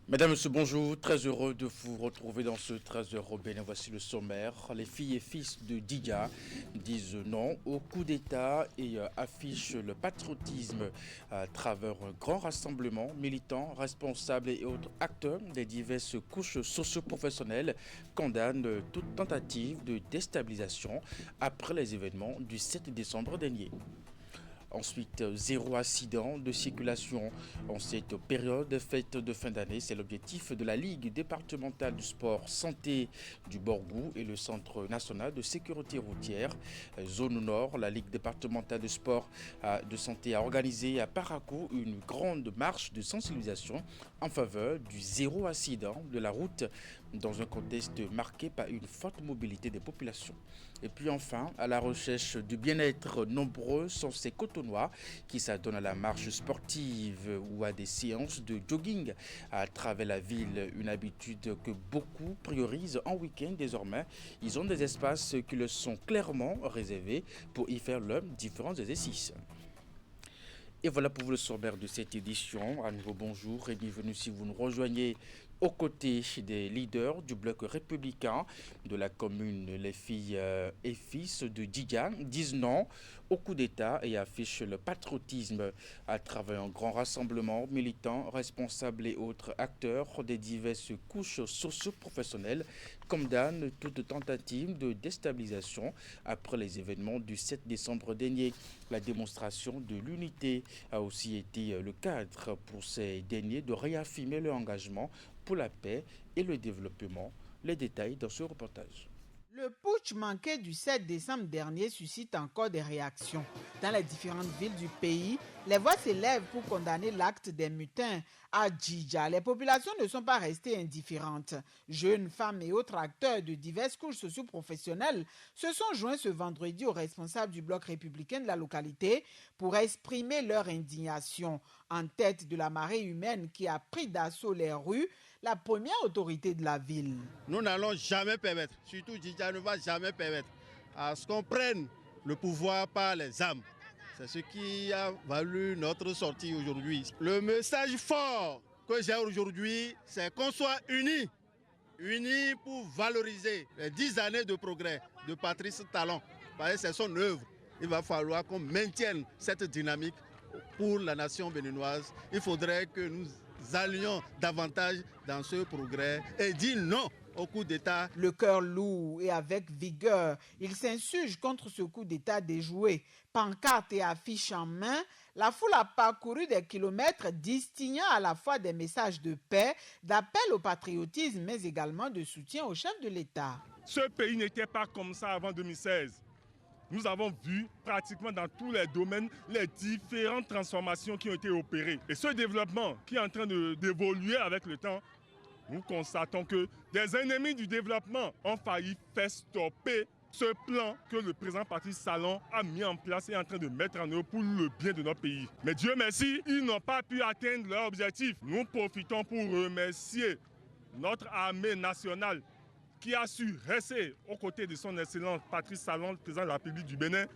Mesdames, Messieurs, bonjour. Très heureux de vous retrouver dans ce 13h au Bénin. Voici le sommaire. Les filles et fils de Didia disent non au coup d'État et affichent le patriotisme à travers un grand rassemblement. Militants, responsables et autres acteurs des diverses couches socio-professionnelles condamnent toute tentative de déstabilisation après les événements du 7 décembre dernier. Ensuite, zéro accident de circulation en cette période de fête de fin d'année. C'est l'objectif de la Ligue départementale du sport santé du Borgou et le Centre national de sécurité routière. Zone Nord, la Ligue départementale de sport de santé a organisé à Parakou une grande marche de sensibilisation en faveur du zéro accident de la route dans un contexte marqué par une forte mobilité des populations. Et puis enfin, à la recherche du bien-être, nombreux sont ces cotonois qui s'adonnent à la marche sportive ou à des séances de jogging à travers la ville, une habitude que beaucoup priorisent en week-end désormais. Ils ont des espaces qui leur sont clairement réservés pour y faire leurs différents exercices. Et voilà pour vous le sommaire de cette édition. À nouveau bonjour et bienvenue si vous nous rejoignez aux côtés des leaders du bloc républicain de la commune. Les filles et fils de Didia disent non au coup d'État et affichent le patriotisme à travers un grand rassemblement. Militants, responsables et autres acteurs des diverses couches socio-professionnelles condamnent toute tentative de déstabilisation après les événements du 7 décembre dernier. La démonstration de l'unité a aussi été le cadre pour ces derniers de réaffirmer leur engagement pour la paix et le développement. Les détails dans ce reportage. Le putsch manqué du 7 décembre dernier suscite encore des réactions. Dans les différentes villes du pays, les voix s'élèvent pour condamner l'acte des mutins. À Djidja, les populations ne sont pas restées indifférentes. Jeunes, femmes et autres acteurs de diverses couches socio-professionnelles se sont joints ce vendredi aux responsables du bloc républicain de la localité pour exprimer leur indignation. En tête de la marée humaine qui a pris d'assaut les rues, la première autorité de la ville. Nous n'allons jamais permettre, surtout Djidja ne va jamais permettre à ce qu'on prenne le pouvoir par les armes. C'est ce qui a valu notre sortie aujourd'hui. Le message fort que j'ai aujourd'hui, c'est qu'on soit unis. Unis pour valoriser les 10 années de progrès de Patrice Talon. Parce que c'est son œuvre. Il va falloir qu'on maintienne cette dynamique pour la nation béninoise. Il faudrait que nous allions davantage dans ce progrès et dire non au coup d'État. Le cœur lourd et avec vigueur, il s'insurge contre ce coup d'État déjoué. Pancartes et affiches en main, la foule a parcouru des kilomètres distinguant à la fois des messages de paix, d'appel au patriotisme, mais également de soutien au chef de l'État. Ce pays n'était pas comme ça avant 2016. Nous avons vu pratiquement dans tous les domaines les différentes transformations qui ont été opérées. Et ce développement qui est en train d'évoluer avec le temps, nous constatons que des ennemis du développement ont failli faire stopper ce plan que le président Patrice Talon a mis en place et est en train de mettre en œuvre pour le bien de notre pays. Mais Dieu merci, ils n'ont pas pu atteindre leur objectif. Nous profitons pour remercier notre armée nationale qui a su rester aux côtés de son excellence Patrice Talon, le président de la République du Bénin,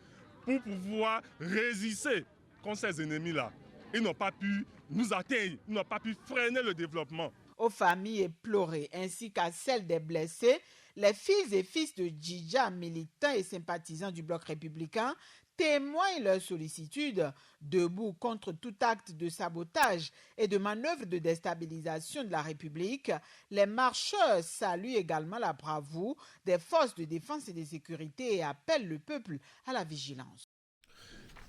pour pouvoir résister contre ces ennemis-là. Ils n'ont pas pu nous atteindre, ils n'ont pas pu freiner le développement. Aux familles éplorées ainsi qu'à celles des blessés, les filles et fils de Djidja, militants et sympathisants du bloc républicain, témoignent leur sollicitude, debout contre tout acte de sabotage et de manœuvre de déstabilisation de la République. Les marcheurs saluent également la bravoure des forces de défense et de sécurité et appellent le peuple à la vigilance.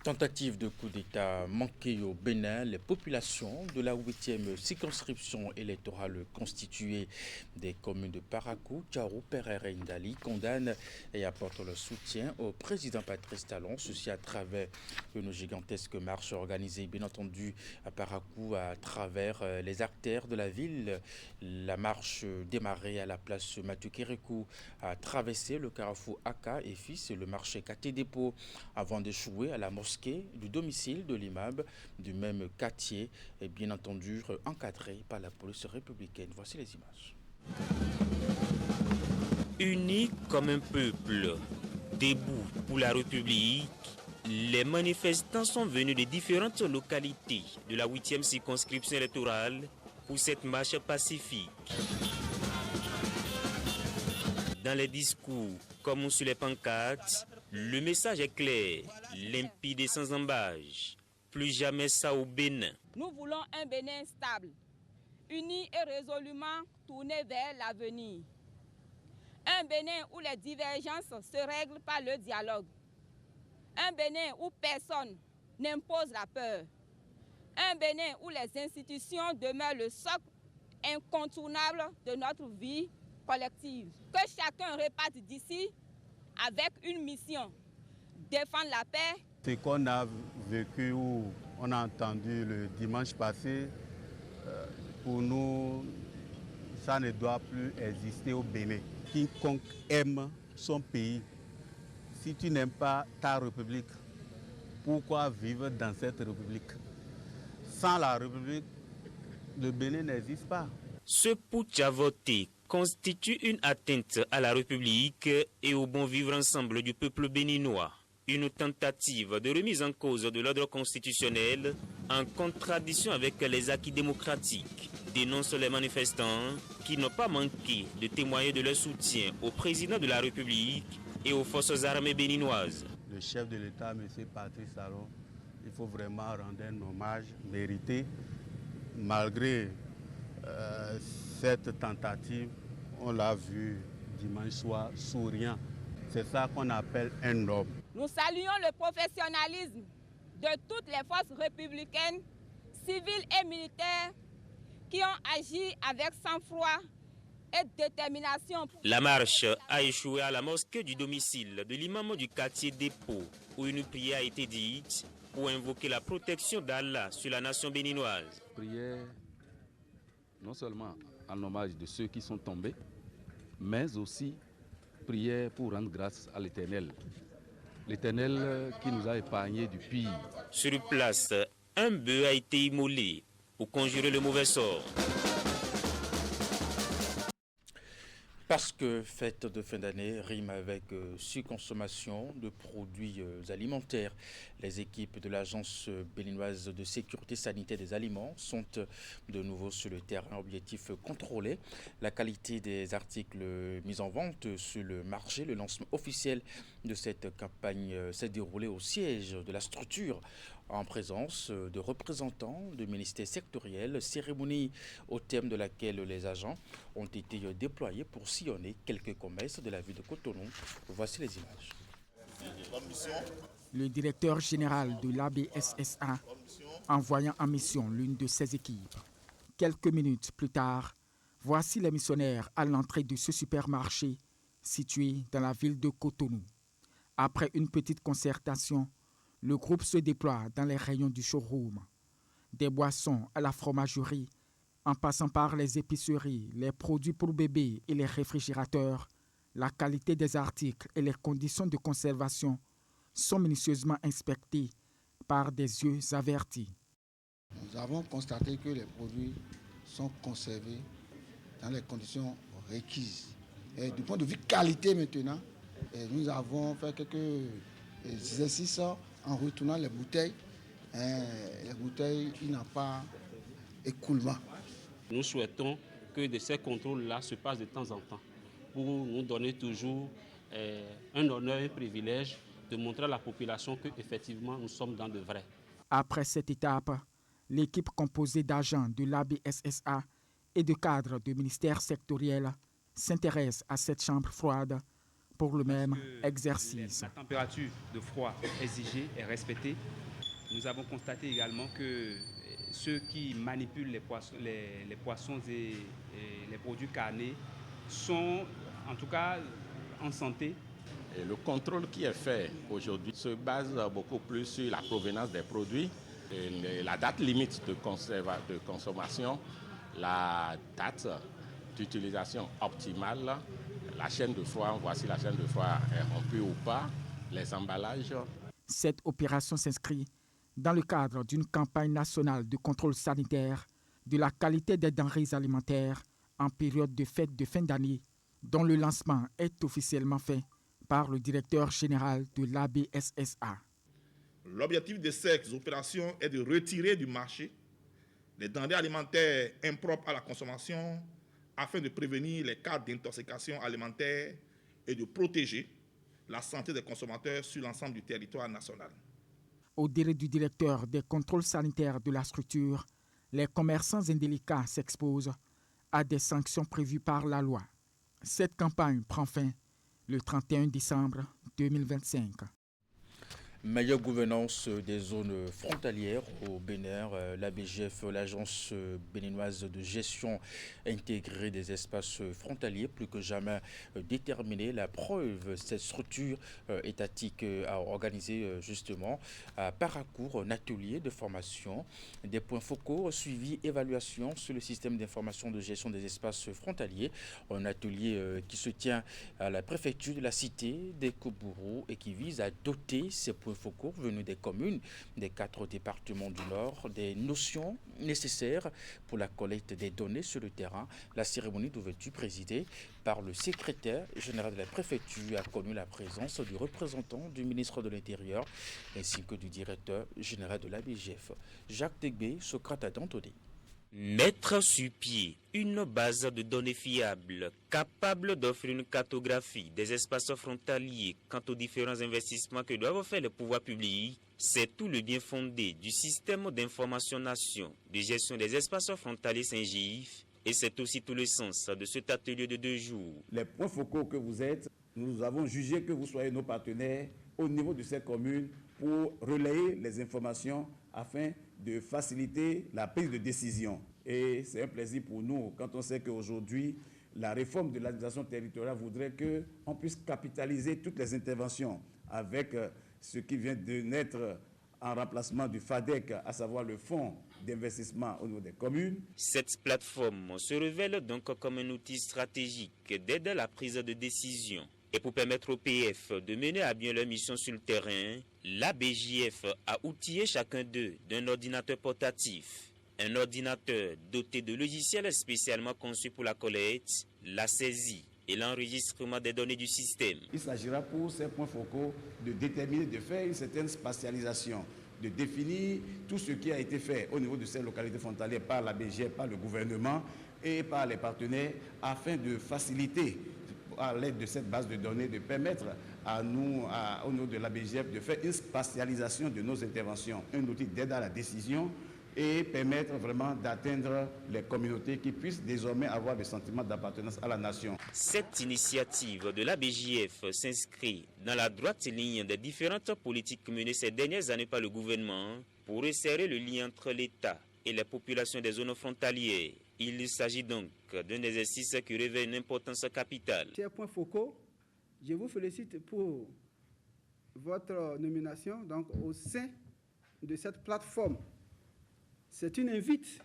Tentative de coup d'État manquée au Bénin, les populations de la 8e circonscription électorale constituée des communes de Parakou, Tcharou, Pereire et Ndali condamnent et apportent leur soutien au président Patrice Talon, ceci à travers une gigantesque marche organisée bien entendu à Parakou à travers les artères de la ville. La marche démarrée à la place Mathieu Kérékou a traversé le carrefour Aka et fils et le marché Katé Dépôt avant d'échouer à la mosquée du domicile de l'immeuble du même quartier et bien entendu encadré par la police républicaine. Voici les images. Unis comme un peuple, debout pour la République, les manifestants sont venus de différentes localités de la 8e circonscription électorale pour cette marche pacifique. Dans les discours comme sur les pancartes, le message est clair, limpide et sans embâche. Plus jamais ça au Bénin. Nous voulons un Bénin stable, uni et résolument tourné vers l'avenir. Un Bénin où les divergences se règlent par le dialogue. Un Bénin où personne n'impose la peur. Un Bénin où les institutions demeurent le socle incontournable de notre vie collective. Que chacun reparte d'ici avec une mission, défendre la paix. Ce qu'on a vécu ou on a entendu le dimanche passé, pour nous, ça ne doit plus exister au Bénin. Quiconque aime son pays, si tu n'aimes pas ta république, pourquoi vivre dans cette république? Sans la république, le Bénin n'existe pas. Ce putsch à voter constitue une atteinte à la République et au bon vivre ensemble du peuple béninois. Une tentative de remise en cause de l'ordre constitutionnel en contradiction avec les acquis démocratiques, dénoncent les manifestants qui n'ont pas manqué de témoigner de leur soutien au président de la République et aux forces armées béninoises. Le chef de l'État, M. Patrice Talon, il faut vraiment rendre un hommage mérité. Malgré cette tentative, on l'a vu dimanche soir souriant. C'est ça qu'on appelle un homme. Nous saluons le professionnalisme de toutes les forces républicaines, civiles et militaires, qui ont agi avec sang-froid et détermination. La marche a échoué à la mosquée du domicile de l'imam du quartier Dépôt, où une prière a été dite pour invoquer la protection d'Allah sur la nation béninoise. Prière non seulement en hommage de ceux qui sont tombés, mais aussi prière pour rendre grâce à l'Éternel. L'Éternel qui nous a épargnés du pire. Sur place, un bœuf a été immolé pour conjurer le mauvais sort. Parce que fête de fin d'année rime avec surconsommation de produits alimentaires. Les équipes de l'Agence béninoise de sécurité sanitaire des aliments sont de nouveau sur le terrain. Objectif contrôler la qualité des articles mis en vente sur le marché. Le lancement officiel de cette campagne s'est déroulé au siège de la structure en présence de représentants de ministères sectoriels, cérémonie au terme de laquelle les agents ont été déployés pour sillonner quelques commerces de la ville de Cotonou. Voici les images. Le directeur général de l'ABSSA envoyant en mission l'une de ses équipes. Quelques minutes plus tard, voici les missionnaires à l'entrée de ce supermarché situé dans la ville de Cotonou. Après une petite concertation, le groupe se déploie dans les rayons du showroom. Des boissons à la fromagerie, en passant par les épiceries, les produits pour bébés et les réfrigérateurs, la qualité des articles et les conditions de conservation sont minutieusement inspectés par des yeux avertis. Nous avons constaté que les produits sont conservés dans les conditions requises. Et du point de vue qualité maintenant, nous avons fait quelques exercices en retournant les bouteilles. Les bouteilles, il n'y a pas écoulement. Nous souhaitons que de ces contrôles-là se passent de temps en temps pour nous donner toujours un honneur, un privilège de montrer à la population qu'effectivement nous sommes dans de vrai. Après cette étape, l'équipe composée d'agents de l'ABSSA et de cadres du ministère sectoriel s'intéresse à cette chambre froide pour le même exercice. La température de froid exigée est respectée. Nous avons constaté également que ceux qui manipulent les poissons et les produits carnés sont en tout cas en santé. Et le contrôle qui est fait aujourd'hui se base beaucoup plus sur la provenance des produits, la date limite de consommation, la date d'utilisation optimale, la chaîne de froid, voici la chaîne de froid est rompue ou pas, les emballages. Cette opération s'inscrit dans le cadre d'une campagne nationale de contrôle sanitaire de la qualité des denrées alimentaires en période de fête de fin d'année, dont le lancement est officiellement fait par le directeur général de l'ABSSA. L'objectif de ces opérations est de retirer du marché les denrées alimentaires impropres à la consommation afin de prévenir les cas d'intoxication alimentaire et de protéger la santé des consommateurs sur l'ensemble du territoire national. Au dire du directeur des contrôles sanitaires de la structure, les commerçants indélicats s'exposent à des sanctions prévues par la loi. Cette campagne prend fin le 31 décembre 2025. Meilleure gouvernance des zones frontalières au Bénin, l'ABGF, l'agence béninoise de gestion intégrée des espaces frontaliers, plus que jamais déterminée. La preuve, cette structure étatique a organisé justement à Paracourt un atelier de formation, des points focaux, suivi, évaluation sur le système d'information de gestion des espaces frontaliers. Un atelier qui se tient à la préfecture de la cité des Kobourou et qui vise à doter ces points focaux venus des communes des 4 départements du Nord, des notions nécessaires pour la collecte des données sur le terrain. La cérémonie d'ouverture présidée par le secrétaire général de la préfecture a connu la présence du représentant du ministre de l'Intérieur ainsi que du directeur général de l'ABGF, Jacques Tegbé, Socrate Adantodé. Mettre sur pied une base de données fiable, capable d'offrir une cartographie des espaces frontaliers quant aux différents investissements que doivent faire les pouvoirs publics, c'est tout le bien fondé du système d'information nation de gestion des espaces frontaliers Saint-Gif, et c'est aussi tout le sens de cet atelier de 2 jours. Les points focaux que vous êtes, nous avons jugé que vous soyez nos partenaires au niveau de ces communes pour relayer les informations afin de faciliter la prise de décision. Et c'est un plaisir pour nous quand on sait qu'aujourd'hui, la réforme de l'administration territoriale voudrait qu'on puisse capitaliser toutes les interventions avec ce qui vient de naître en remplacement du FADEC, à savoir le fonds d'investissement au niveau des communes. Cette plateforme se révèle donc comme un outil stratégique d'aide à la prise de décision. Et pour permettre au PF de mener à bien leur mission sur le terrain, l'ABJF a outillé chacun d'eux d'un ordinateur portatif. Un ordinateur doté de logiciels spécialement conçus pour la collecte, la saisie et l'enregistrement des données du système. Il s'agira pour ces points focaux de déterminer, de faire une certaine spatialisation, de définir tout ce qui a été fait au niveau de ces localités frontalières par l'ABGF, par le gouvernement et par les partenaires afin de faciliter à l'aide de cette base de données, de permettre à nous, au niveau de l'ABGF, de faire une spatialisation de nos interventions, un outil d'aide à la décision et permettre vraiment d'atteindre les communautés qui puissent désormais avoir le sentiment d'appartenance à la nation. Cette initiative de l'ABJF s'inscrit dans la droite ligne des différentes politiques menées ces dernières années par le gouvernement pour resserrer le lien entre l'État et les populations des zones frontalières. Il s'agit donc d'un exercice qui revêt une importance capitale. Chers points focaux, je vous félicite pour votre nomination donc, au sein de cette plateforme. C'est une invite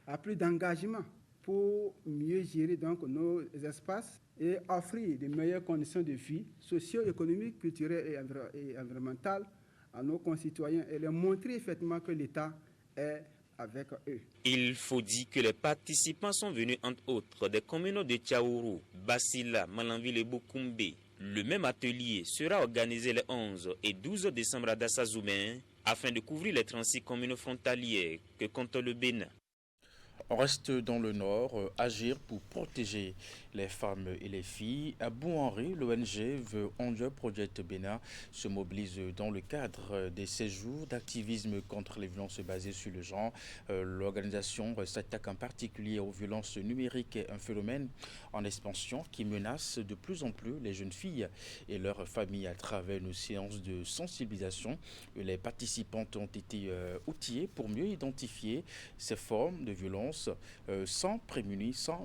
à plus d'engagement pour mieux gérer donc, nos espaces et offrir de meilleures conditions de vie socio-économiques, culturelles et environnementales à nos concitoyens et leur montrer effectivement que l'État est avec eux. Il faut dire que les participants sont venus entre autres des communes de Tchaourou, Basila, Malanville et Boukoumbe. Le même atelier sera organisé les 11 et 12 décembre à Dassazoumen afin de couvrir les 36 communes frontalières que compte le Bénin. On reste dans le Nord, agir pour protéger les femmes et les filles. À Bou-Henri, l'ONG The Angel Project Bénin se mobilise dans le cadre des séjours d'activisme contre les violences basées sur le genre. L'organisation s'attaque en particulier aux violences numériques, un phénomène en expansion qui menace de plus en plus les jeunes filles et leurs familles à travers nos séances de sensibilisation. Les participantes ont été outillées pour mieux identifier ces formes de violence sans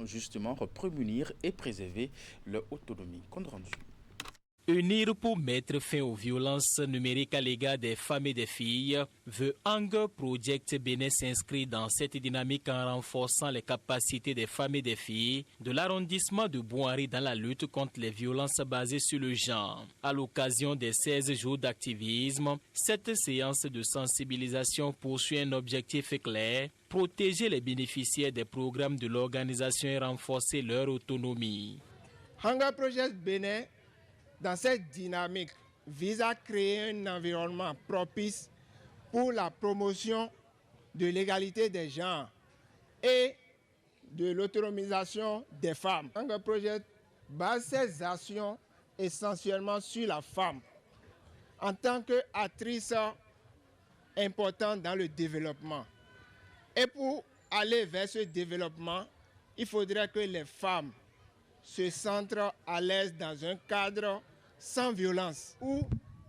justement prémunir et préserver leur autonomie. Compte rendu. Unir pour mettre fin aux violences numériques à l'égard des femmes et des filles, The Hunger Project Bénin s'inscrit dans cette dynamique en renforçant les capacités des femmes et des filles de l'arrondissement de Bou-Henri dans la lutte contre les violences basées sur le genre. À l'occasion des 16 jours d'activisme, cette séance de sensibilisation poursuit un objectif clair: protéger les bénéficiaires des programmes de l'organisation et renforcer leur autonomie. Hunger Project Bénin, dans cette dynamique, vise à créer un environnement propice pour la promotion de l'égalité des genres et de l'autonomisation des femmes. Le projet base ses actions essentiellement sur la femme en tant qu'actrice importante dans le développement. Et pour aller vers ce développement, il faudrait que les femmes se sentent à l'aise dans un cadre sans violence, où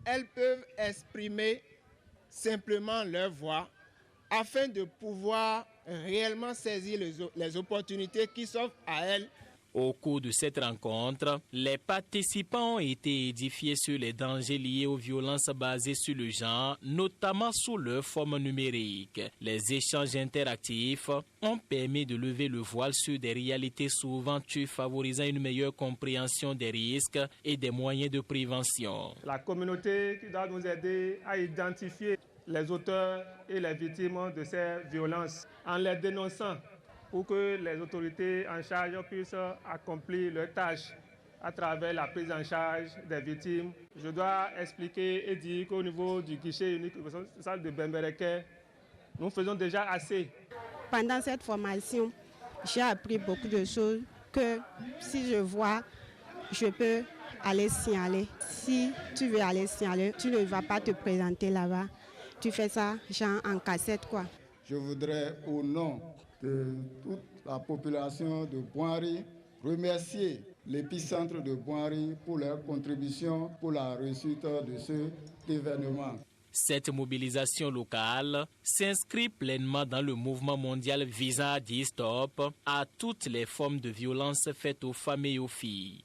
elles peuvent exprimer simplement leur voix afin de pouvoir réellement saisir les opportunités qui s'offrent à elles. Au cours de cette rencontre, les participants ont été édifiés sur les dangers liés aux violences basées sur le genre, notamment sous leur forme numérique. Les échanges interactifs ont permis de lever le voile sur des réalités souvent tues, favorisant une meilleure compréhension des risques et des moyens de prévention. La communauté qui doit nous aider à identifier les auteurs et les victimes de ces violences en les dénonçant, pour que les autorités en charge puissent accomplir leur tâche à travers la prise en charge des victimes. Je dois expliquer et dire qu'au niveau du guichet unique social de Bembereke, nous faisons déjà assez. Pendant cette formation, j'ai appris beaucoup de choses que si je vois, je peux aller signaler. Si tu veux aller signaler, tu ne vas pas te présenter là-bas. Tu fais ça genre en cassette quoi. Je voudrais au nom de toute la population de Boinri remercier l'épicentre de Boinri pour leur contribution pour la réussite de cet événement. Cette mobilisation locale s'inscrit pleinement dans le mouvement mondial visant à dire stop à toutes les formes de violence faites aux femmes et aux filles.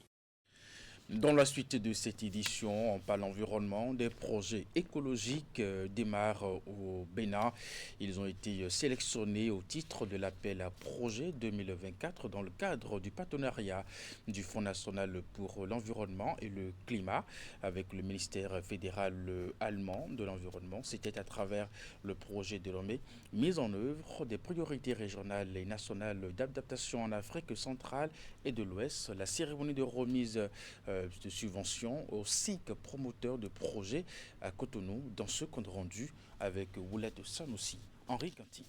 Dans la suite de cette édition, on parle environnement. Des projets écologiques démarrent au Bénin. Ils ont été sélectionnés au titre de l'appel à projet 2024 dans le cadre du partenariat du Fonds national pour l'environnement et le climat avec le ministère fédéral allemand de l'environnement. C'était à travers le projet dénommé Mise en œuvre des priorités régionales et nationales d'adaptation en Afrique centrale et de l'Ouest. La cérémonie de remise de subventions aux 5 promoteurs de projets à Cotonou dans ce compte rendu avec Woulet Sanoussi. Henri Ganti.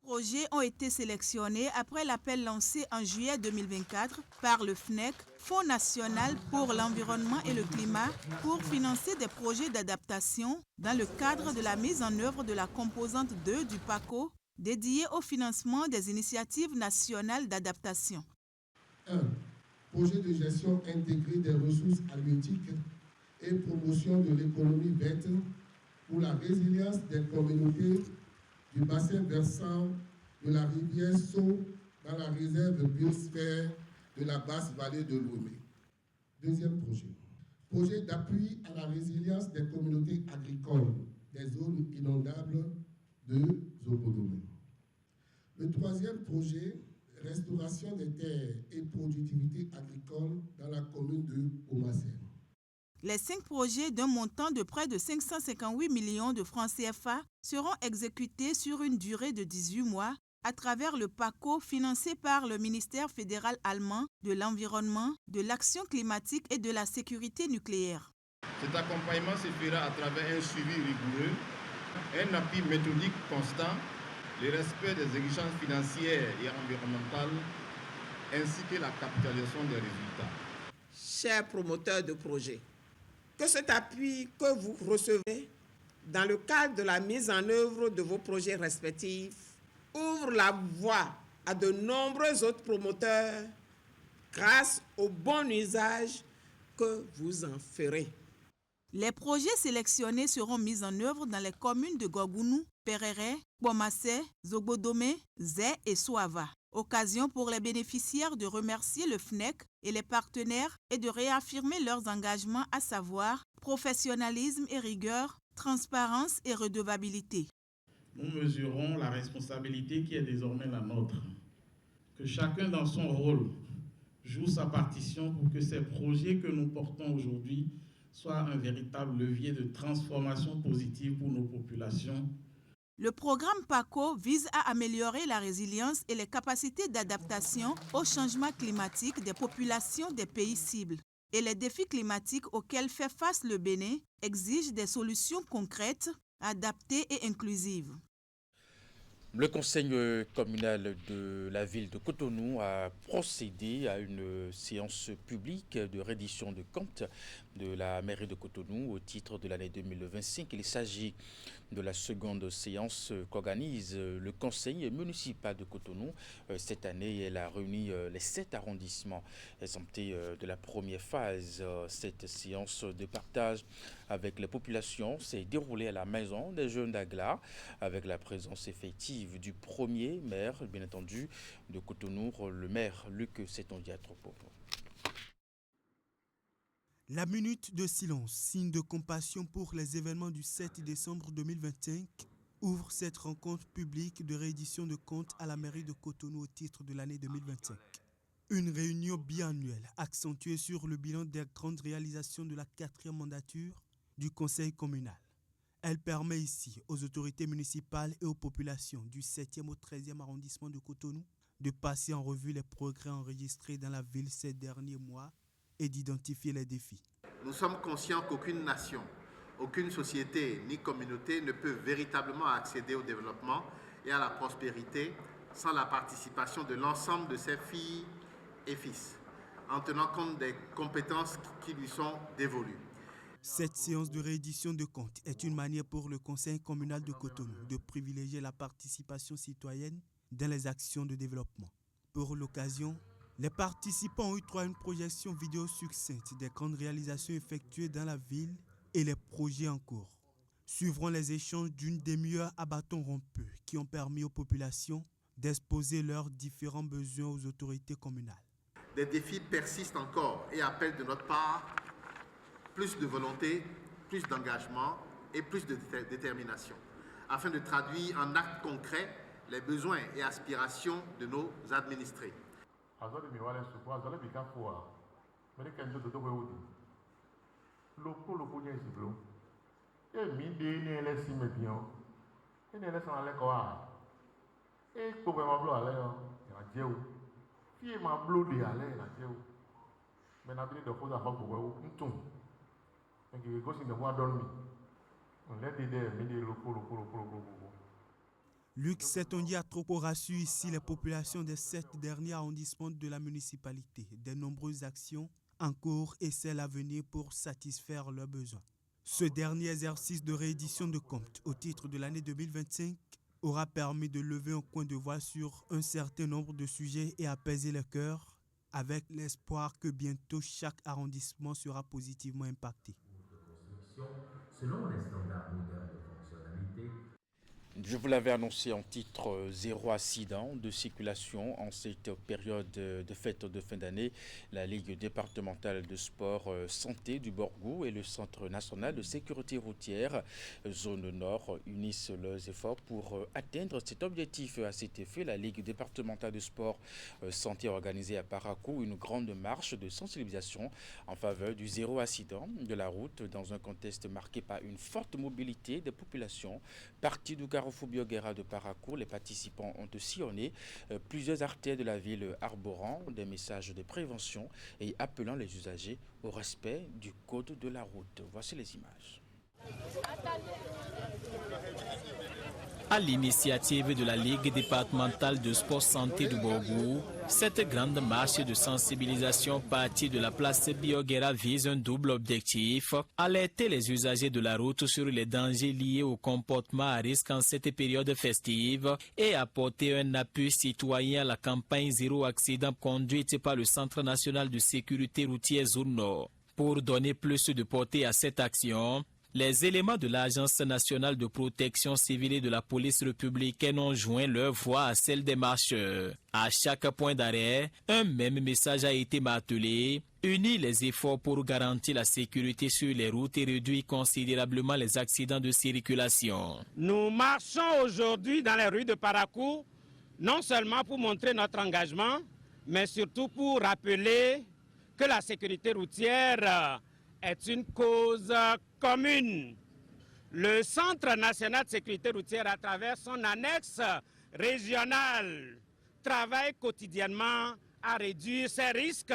Les projets ont été sélectionnés après l'appel lancé en juillet 2024 par le FNEC, Fonds national pour l'environnement et le climat, pour financer des projets d'adaptation dans le cadre de la mise en œuvre de la composante 2 du PACO dédiée au financement des initiatives nationales d'adaptation. 1. Projet de gestion intégrée des ressources halieutiques et promotion de l'économie verte pour la résilience des communautés du bassin versant de la rivière Sceaux dans la réserve biosphère de la basse vallée de l'Ouémé. Deuxième projet. Projet d'appui à la résilience des communautés agricoles des zones inondables de Zobodomé. Le troisième projet, restauration des terres et productivité agricole dans la commune de Omassé. Les 5 projets d'un montant de près de 558 millions de francs CFA seront exécutés sur une durée de 18 mois à travers le PACO financé par le ministère fédéral allemand de l'environnement, de l'action climatique et de la sécurité nucléaire. Cet accompagnement se fera à travers un suivi rigoureux, un appui méthodique constant, le respect des exigences financières et environnementales, ainsi que la capitalisation des résultats. Chers promoteurs de projets, que cet appui que vous recevez dans le cadre de la mise en œuvre de vos projets respectifs ouvre la voie à de nombreux autres promoteurs grâce au bon usage que vous en ferez. Les projets sélectionnés seront mis en œuvre dans les communes de Gogounou, Perere, Bomassé, Zobodomé, Zé et Souava. Occasion pour les bénéficiaires de remercier le FNEC et les partenaires et de réaffirmer leurs engagements, à savoir professionnalisme et rigueur, transparence et redevabilité. Nous mesurons la responsabilité qui est désormais la nôtre. Que chacun dans son rôle joue sa partition pour que ces projets que nous portons aujourd'hui soient un véritable levier de transformation positive pour nos populations. Le programme PACO vise à améliorer la résilience et les capacités d'adaptation au changement climatique des populations des pays cibles. Et les défis climatiques auxquels fait face le Bénin exigent des solutions concrètes, adaptées et inclusives. Le conseil communal de la ville de Cotonou a procédé à une séance publique de reddition de comptes de la mairie de Cotonou au titre de l'année 2025. Il s'agit de la seconde séance qu'organise le conseil municipal de Cotonou. Cette année, elle a réuni les 7 arrondissements exemptés de la première phase. Cette séance de partage avec les populations s'est déroulée à la maison des jeunes d'Agla avec la présence effective du premier maire, bien entendu, de Cotonou, le maire Luc Setondia-Tropo. La minute de silence, signe de compassion pour les événements du 7 décembre 2025, ouvre cette rencontre publique de réédition de comptes à la mairie de Cotonou au titre de l'année 2025. Une réunion biannuelle accentuée sur le bilan des grandes réalisations de la 4e mandature du conseil communal. Elle permet ici aux autorités municipales et aux populations du 7e au 13e arrondissement de Cotonou de passer en revue les progrès enregistrés dans la ville ces derniers mois et d'identifier les défis. Nous sommes conscients qu'aucune nation, aucune société ni communauté ne peut véritablement accéder au développement et à la prospérité sans la participation de l'ensemble de ses filles et fils, en tenant compte des compétences qui lui sont dévolues. Cette séance de réédition de comptes est une manière pour le conseil communal de Cotonou de privilégier la participation citoyenne dans les actions de développement. Pour l'occasion, les participants ont eu droit à une projection vidéo succincte des grandes réalisations effectuées dans la ville et les projets en cours. Suivront les échanges d'une demi-heure à bâton rompu qui ont permis aux populations d'exposer leurs différents besoins aux autorités communales. Des défis persistent encore et appellent de notre part plus de volonté, plus d'engagement et plus de détermination, afin de traduire en actes concrets les besoins et aspirations de nos administrés. Luc Setondia-Tropo rassure ici les populations des 7 derniers arrondissements de la municipalité, des nombreuses actions en cours et celles à venir pour satisfaire leurs besoins. Ce dernier exercice de réédition de comptes au titre de l'année 2025 aura permis de lever un coin de voix sur un certain nombre de sujets et apaiser les cœurs avec l'espoir que bientôt chaque arrondissement sera positivement impacté. Selon les standards modernes de fonctionnalité. Je vous l'avais annoncé en titre, 0 accident de circulation en cette période de fête de fin d'année. La Ligue départementale de sport santé du Borgou et le Centre national de sécurité routière zone nord unissent leurs efforts pour atteindre cet objectif. À cet effet, la Ligue départementale de sport santé a organisé à Parakou une grande marche de sensibilisation en faveur du 0 accident de la route dans un contexte marqué par une forte mobilité des populations parties du Carrefour Bioguera de Parakou. Les participants ont sillonné plusieurs artères de la ville arborant des messages de prévention et appelant les usagers au respect du code de la route. Voici les images. À l'initiative de la Ligue départementale de sport santé du Borgou, cette grande marche de sensibilisation partie de la place Bioguera vise un double objectif: alerter les usagers de la route sur les dangers liés au comportement à risque en cette période festive et apporter un appui citoyen à la campagne Zéro Accident conduite par le Centre national de sécurité routière zone nord. Pour donner plus de portée à cette action, les éléments de l'Agence nationale de protection civile et de la police républicaine ont joint leur voix à celle des marcheurs. À chaque point d'arrêt, un même message a été martelé: unir les efforts pour garantir la sécurité sur les routes et réduire considérablement les accidents de circulation. Nous marchons aujourd'hui dans les rues de Parakou, non seulement pour montrer notre engagement, mais surtout pour rappeler que la sécurité routière est une cause commune. Le Centre national de sécurité routière, à travers son annexe régionale, travaille quotidiennement à réduire ces risques.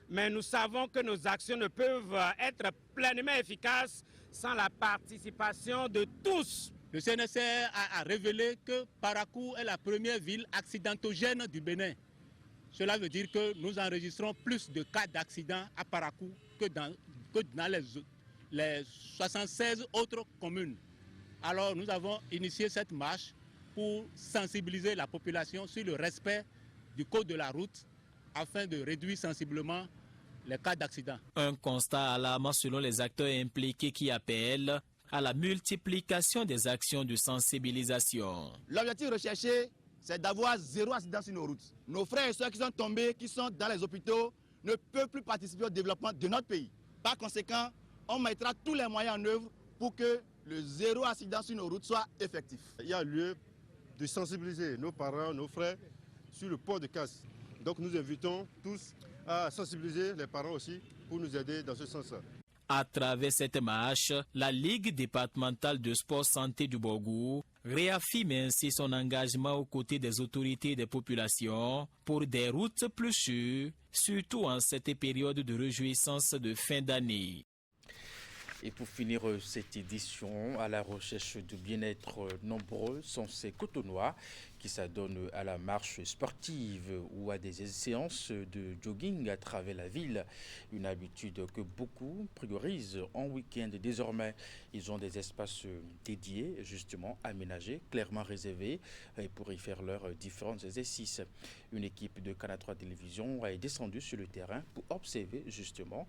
Mais nous savons que nos actions ne peuvent être pleinement efficaces sans la participation de tous. Le CNSR a révélé que Parakou est la première ville accidentogène du Bénin. Cela veut dire que nous enregistrons plus de cas d'accidents à Parakou que dans les 76 autres communes. Alors nous avons initié cette marche pour sensibiliser la population sur le respect du code de la route afin de réduire sensiblement les cas d'accident. Un constat alarmant selon les acteurs impliqués qui appellent à la multiplication des actions de sensibilisation. L'objectif recherché, c'est d'avoir 0 accident sur nos routes. Nos frères et soeurs qui sont tombés, qui sont dans les hôpitaux, ne peuvent plus participer au développement de notre pays. Par conséquent, on mettra tous les moyens en œuvre pour que le 0 accident sur nos routes soit effectif. Il y a lieu de sensibiliser nos parents, nos frères sur le port de casque. Donc nous invitons tous à sensibiliser les parents aussi pour nous aider dans ce sens-là. À travers cette marche, la Ligue départementale de sport santé du Borgou réaffirme ainsi son engagement aux côtés des autorités et des populations pour des routes plus sûres, surtout en cette période de réjouissance de fin d'année. Et pour finir cette édition, à la recherche de bien-être, nombreux sont ces Cotonois qui s'adonnent à la marche sportive ou à des séances de jogging à travers la ville. Une habitude que beaucoup priorisent en week-end. Désormais, ils ont des espaces dédiés, justement aménagés, clairement réservés pour y faire leurs différents exercices. Une équipe de Canal 3 Télévision est descendue sur le terrain pour observer justement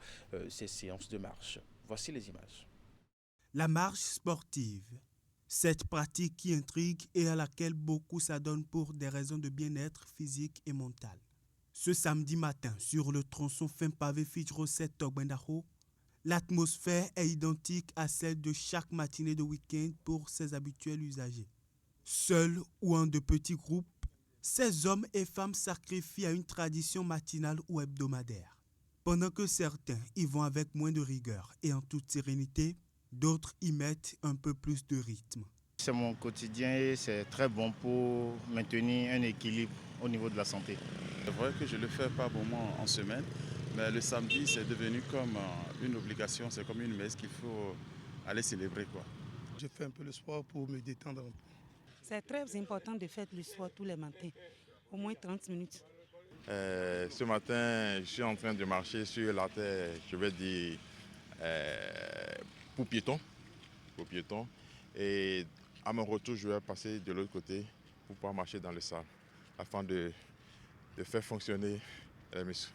ces séances de marche. Voici les images. La marche sportive, cette pratique qui intrigue et à laquelle beaucoup s'adonnent pour des raisons de bien-être physique et mental. Ce samedi matin, sur le tronçon fin pavé Fitro 7 Togbendaro, l'atmosphère est identique à celle de chaque matinée de week-end pour ses habituels usagers. Seuls ou en de petits groupes, ces hommes et femmes sacrifient à une tradition matinale ou hebdomadaire. Pendant que certains y vont avec moins de rigueur et en toute sérénité, d'autres y mettent un peu plus de rythme. C'est mon quotidien et c'est très bon pour maintenir un équilibre au niveau de la santé. C'est vrai que je le fais pas vraiment en semaine, mais le samedi c'est devenu comme une obligation, c'est comme une messe qu'il faut aller célébrer, quoi. Je fais un peu le sport pour me détendre un peu. C'est très important de faire le sport tous les matins, au moins 30 minutes. Ce matin, je suis en train de marcher sur la terre, je vais dire, pour piétons. Et à mon retour, je vais passer de l'autre côté pour pouvoir marcher dans le sable, afin de faire fonctionner les muscles.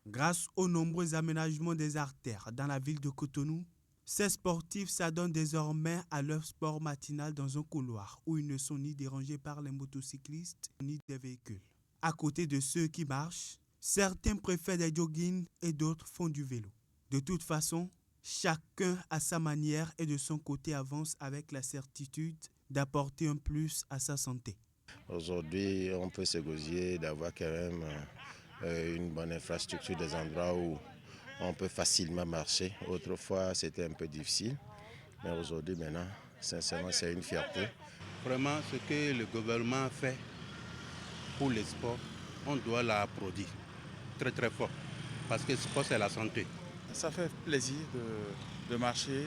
Grâce aux nombreux aménagements des artères dans la ville de Cotonou, ces sportifs s'adonnent désormais à leur sport matinal dans un couloir où ils ne sont ni dérangés par les motocyclistes ni des véhicules. À côté de ceux qui marchent, certains préfèrent des joggings et d'autres font du vélo. De toute façon, chacun à sa manière et de son côté avance avec la certitude d'apporter un plus à sa santé. Aujourd'hui, on peut se gosier d'avoir quand même une bonne infrastructure, des endroits où on peut facilement marcher. Autrefois, c'était un peu difficile, mais aujourd'hui, maintenant, sincèrement, c'est une fierté. Vraiment, ce que le gouvernement fait pour le sport, on doit l'applaudir très très fort, parce que le sport c'est la santé. Ça fait plaisir de marcher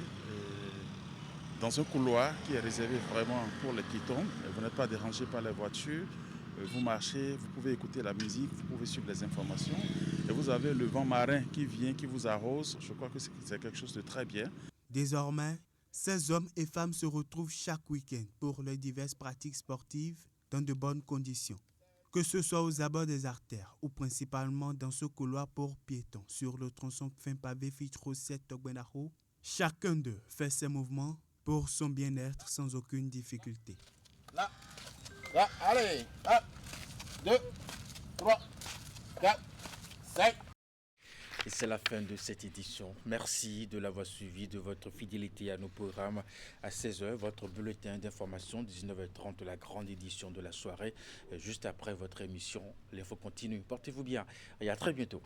dans un couloir qui est réservé vraiment pour les piétons. Vous n'êtes pas dérangé par les voitures, vous marchez, vous pouvez écouter la musique, vous pouvez suivre les informations. Et vous avez le vent marin qui vient, qui vous arrose. Je crois que c'est quelque chose de très bien. Désormais, ces hommes et femmes se retrouvent chaque week-end pour leurs diverses pratiques sportives dans de bonnes conditions. Que ce soit aux abords des artères ou principalement dans ce couloir pour piétons sur le tronçon fin pavé Fitro 7 Togbendaro, chacun d'eux fait ses mouvements pour son bien-être sans aucune difficulté. Là, allez, 1, 2, 3, 4, 5. Et c'est la fin de cette édition. Merci de l'avoir suivi, de votre fidélité à nos programmes. À 16h, votre bulletin d'information, 19h30, la grande édition de la soirée. Juste après votre émission, l'info continue. Portez-vous bien et à très bientôt.